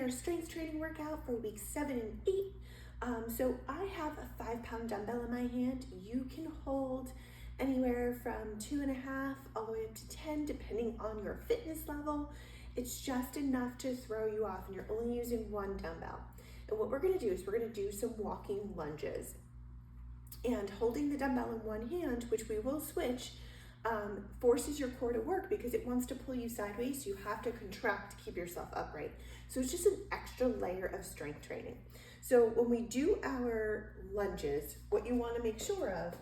our strength training workout for week 7 and 8. So I have a 5-pound dumbbell in my hand. You can hold anywhere from 2.5 all the way up to 10, depending on your fitness level. It's just enough to throw you off, and you're only using one dumbbell. And what we're gonna do is we're gonna do some walking lunges. And holding the dumbbell in one hand, which we will switch, forces your core to work because it wants to pull you sideways. So you have to contract to keep yourself upright. So it's just an extra layer of strength training. So when we do our lunges, what you want to make sure of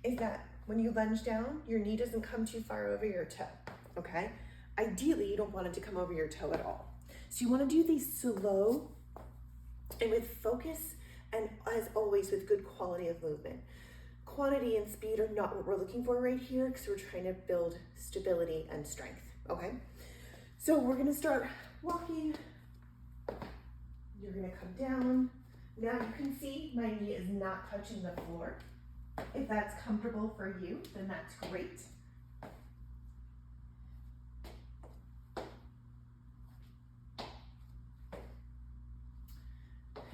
is that when you lunge down, your knee doesn't come too far over your toe, okay? Ideally, you don't want it to come over your toe at all. So you want to do these slow and with focus, and as always, with good quality of movement. Quantity and speed are not what we're looking for right here because we're trying to build stability and strength, okay? So we're gonna start walking. You're gonna come down. Now you can see my knee is not touching the floor. If that's comfortable for you, then that's great.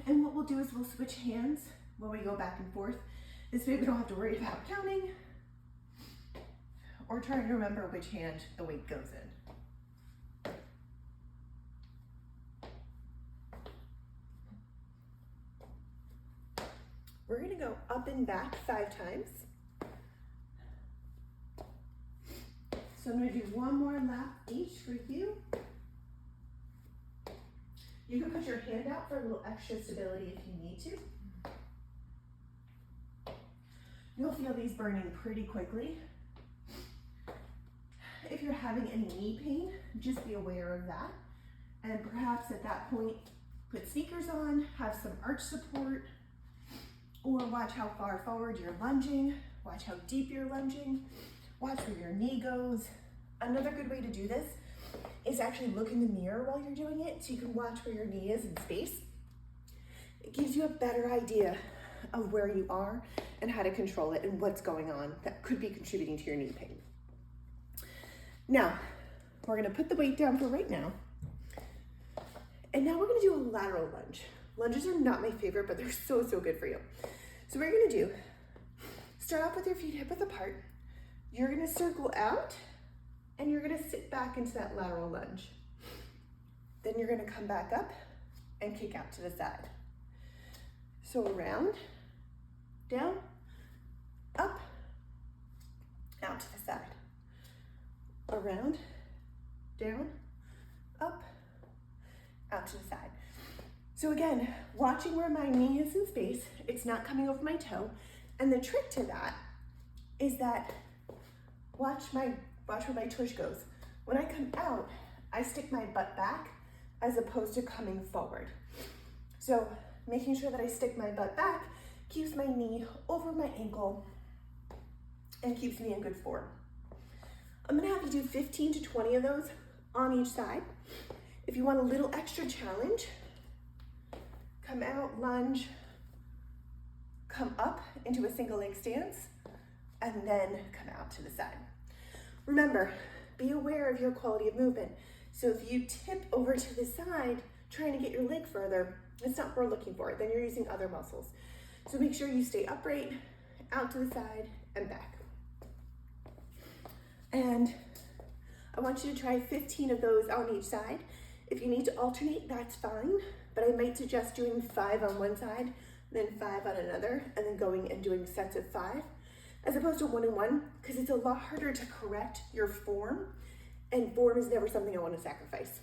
And what we'll do is we'll switch hands when we go back and forth. This way we don't have to worry about counting or trying to remember which hand the weight goes in. We're gonna go up and back 5 times. So I'm gonna do one more lap each for you. You can put your hand out for a little extra stability if you need to. You'll feel these burning pretty quickly. If you're having any knee pain, just be aware of that. And perhaps at that point, put sneakers on, have some arch support, or watch how far forward you're lunging, watch how deep you're lunging, watch where your knee goes. Another good way to do this is actually look in the mirror while you're doing it so you can watch where your knee is in space. It gives you a better idea of where you are and how to control it and what's going on that could be contributing to your knee pain. Now, we're gonna put the weight down for right now. And now we're gonna do a lateral lunge. Lunges are not my favorite, but they're so good for you. So what you're gonna do, start off with your feet hip width apart. You're gonna circle out and you're gonna sit back into that lateral lunge. Then you're gonna come back up and kick out to the side. So around, down, up, out to the side. Around, down, up, out to the side. So again, watching where my knee is in space, it's not coming over my toe. And the trick to that is that watch where my tush goes. When I come out, I stick my butt back as opposed to coming forward. So making sure that I stick my butt back keeps my knee over my ankle and keeps me in good form. I'm gonna have you do 15 to 20 of those on each side. If you want a little extra challenge, come out, lunge, come up into a single leg stance, and then come out to the side. Remember, be aware of your quality of movement. So if you tip over to the side, trying to get your leg further, that's not what we're looking for. Then you're using other muscles. So make sure you stay upright, out to the side, and back. And I want you to try 15 of those on each side. If you need to alternate, that's fine, but I might suggest doing 5 on one side, then 5 on another, and then going and doing sets of 5, as opposed to 1 and 1, because it's a lot harder to correct your form, and form is never something I want to sacrifice.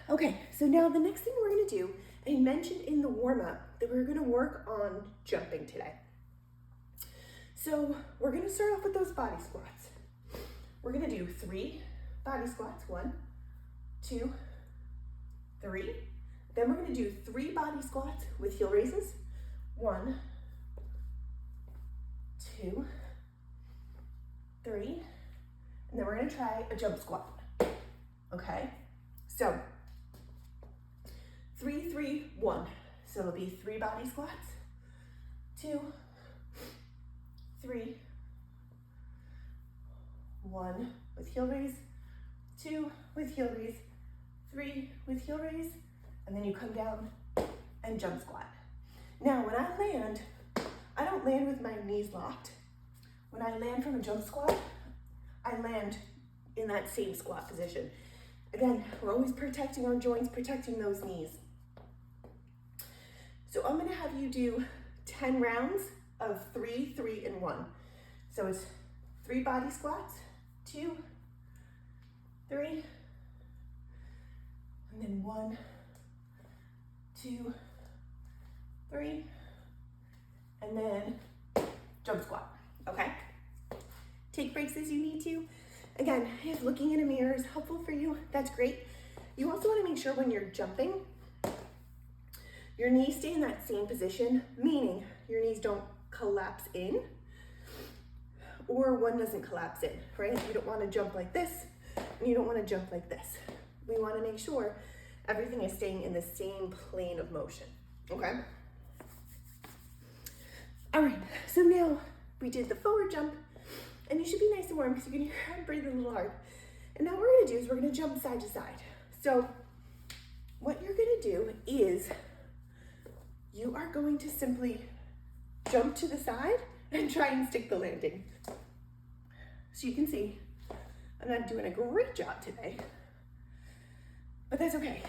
Okay, so now the next thing we're gonna do, I mentioned in the warm-up that we're gonna work on jumping today. So we're gonna start off with those body squats. We're gonna do 3 body squats, 1, 2, 3. Then we're gonna do 3 body squats with heel raises, 1, 2, 3, and then we're gonna try a jump squat, okay? So 3, 3, 1. So it'll be 3 body squats, 2, 3, 1 with heel raise, 2 with heel raise, 3 with heel raise, and then you come down and jump squat. Now, when I land, I don't land with my knees locked. When I land from a jump squat, I land in that same squat position. Again, we're always protecting our joints, protecting those knees. So I'm gonna have you do 10 rounds of 3, 3, and 1. So it's 3 body squats, 2, 3, and then 1, 2, 3, and then jump squat, okay? Take breaks as you need to. Again, if looking in a mirror is helpful for you, that's great. You also wanna make sure when you're jumping, your knees stay in that same position, meaning your knees don't collapse in, or one doesn't collapse in, right? You don't wanna jump like this, and you don't wanna jump like this. We wanna make sure everything is staying in the same plane of motion, okay? All right, so now we did the forward jump, and you should be nice and warm because you can hear I'm breathing a little hard. And now what we're gonna do is we're gonna jump side to side. So what you're gonna do is you are going to simply jump to the side and try and stick the landing. So you can see I'm not doing a great job today, but that's okay.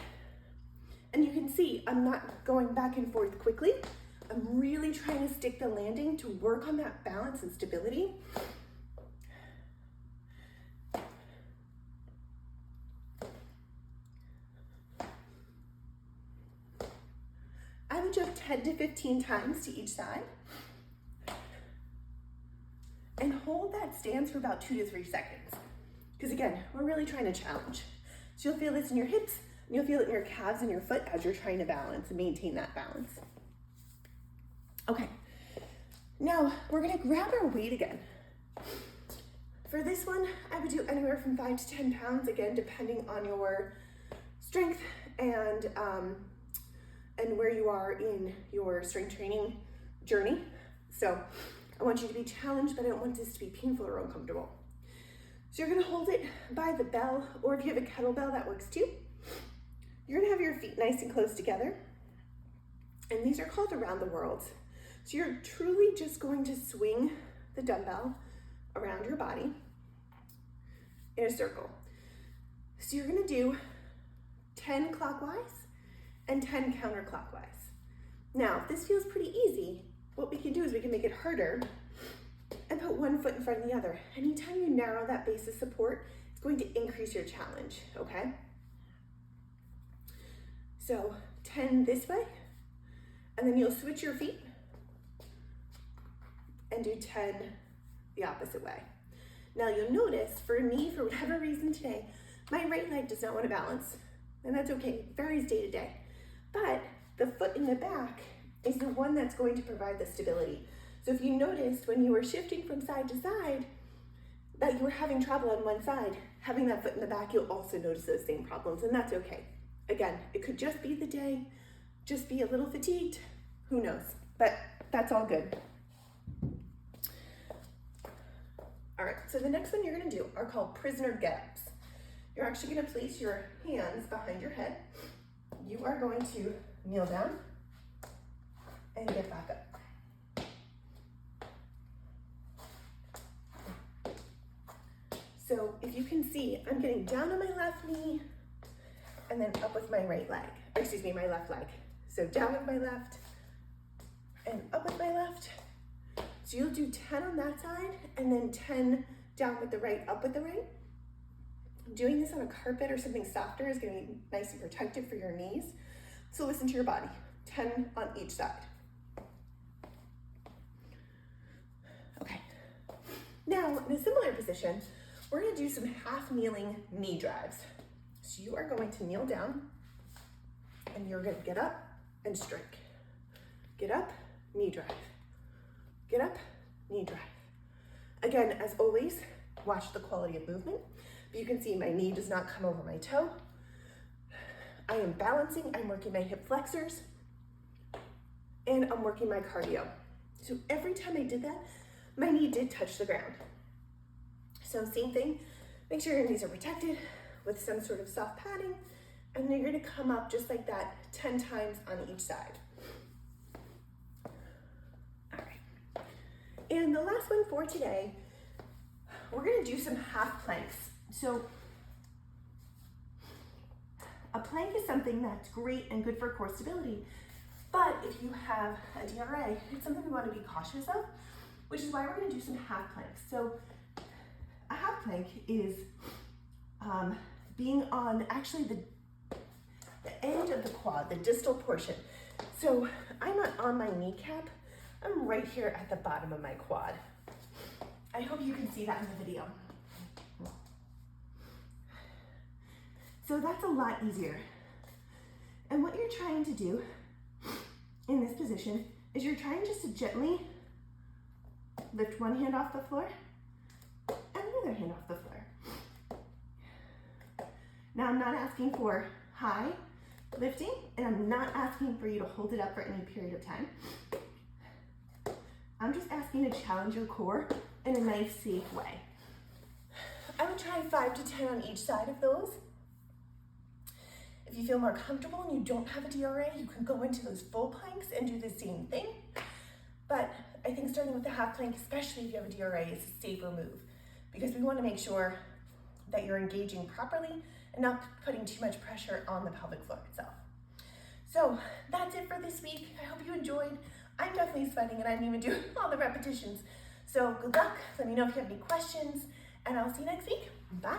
And you can see I'm not going back and forth quickly. I'm really trying to stick the landing to work on that balance and stability. I would jump 10 to 15 times to each side and hold that stance for about 2 to 3 seconds. Because again, we're really trying to challenge. So you'll feel this in your hips, and you'll feel it in your calves and your foot as you're trying to balance and maintain that balance. Okay, now we're gonna grab our weight again. For this one, I would do anywhere from 5 to 10 pounds, again, depending on your strength and where you are in your strength training journey. So I want you to be challenged, but I don't want this to be painful or uncomfortable. So you're gonna hold it by the bell, or if you have a kettlebell, that works too. You're gonna have your feet nice and close together. And these are called around the world. So you're truly just going to swing the dumbbell around your body in a circle. So you're gonna do 10 clockwise and 10 counterclockwise. Now, if this feels pretty easy, what we can do is we can make it harder and put one foot in front of the other. Anytime you narrow that base of support, it's going to increase your challenge, okay? So 10 this way, and then you'll switch your feet and do 10 the opposite way. Now you'll notice, for me, for whatever reason today, my right leg does not want to balance, and that's okay, it varies day to day. But the foot in the back is the one that's going to provide the stability. So if you noticed when you were shifting from side to side that you were having trouble on one side, having that foot in the back, you'll also notice those same problems, and that's okay. Again, it could just be the day, just be a little fatigued, who knows, but that's all good. All right, so the next one you're gonna do are called prisoner get-ups. You're actually gonna place your hands behind your head. You are going to kneel down and get back up. So if you can see, I'm getting down on my left knee and then up with my right leg, or excuse me, my left leg. So down with my left and up with my left. So you'll do 10 on that side and then 10 down with the right, up with the right. Doing this on a carpet or something softer is gonna be nice and protective for your knees. So listen to your body, 10 on each side. Okay. Now, in a similar position, we're gonna do some half kneeling knee drives. So you are going to kneel down and you're gonna get up and strike. Get up, knee drive. Get up, knee drive. Again, as always, watch the quality of movement. But you can see my knee does not come over my toe. I am balancing, I'm working my hip flexors, and I'm working my cardio. So every time I did that, my knee did touch the ground. So same thing, make sure your knees are protected with some sort of soft padding, And then you're gonna come up just like that 10 times on each side. All right. And the last one for today, we're gonna do some half planks. So a plank is something that's great and good for core stability, but if you have a DRA, it's something we want to be cautious of, which is why we're going to do some half planks. So a half plank is being on actually the end of the quad, the distal portion. So I'm not on my kneecap, I'm right here at the bottom of my quad. I hope you can see that in the video. So that's a lot easier. And what you're trying to do in this position is you're trying just to gently lift one hand off the floor and the other hand off the floor. Now I'm not asking for high lifting, and I'm not asking for you to hold it up for any period of time. I'm just asking to challenge your core in a nice, safe way. I would try 5 to 10 on each side of those. If you feel more comfortable and you don't have a DRA, you can go into those full planks and do the same thing. But I think starting with the half plank, especially if you have a DRA, is a safer move because we want to make sure that you're engaging properly and not putting too much pressure on the pelvic floor itself. So that's it for this week. I hope you enjoyed. I'm definitely sweating and I didn't even do all the repetitions. So good luck. Let me know if you have any questions and I'll see you next week. Bye.